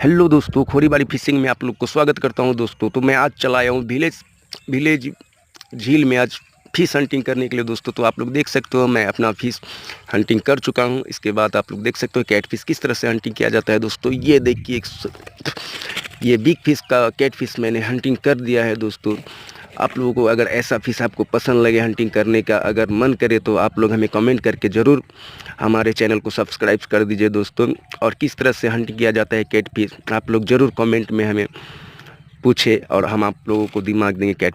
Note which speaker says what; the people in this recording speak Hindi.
Speaker 1: हेलो दोस्तों, खोरीबाड़ी फिशिंग में आप लोग को स्वागत करता हूं दोस्तों। तो मैं आज चला आया हूं विलेज झील में आज फ़िश हंटिंग करने के लिए दोस्तों। तो आप लोग देख सकते हो मैं अपना फ़िश हंटिंग कर चुका हूं। इसके बाद आप लोग देख सकते हो कैट फिश किस तरह से हंटिंग किया जाता है दोस्तों। ये देखिए ये बिग फिश का कैट फिश मैंने हंटिंग कर दिया है दोस्तों। आप लोगों को अगर ऐसा फिश आपको पसंद लगे हंटिंग करने का, अगर मन करे तो आप लोग हमें कमेंट करके ज़रूर हमारे चैनल को सब्सक्राइब कर दीजिए दोस्तों। और किस तरह से हंटिंग किया जाता है कैट फिश आप लोग ज़रूर कमेंट में हमें पूछे और हम आप लोगों को दिमाग देंगे कैट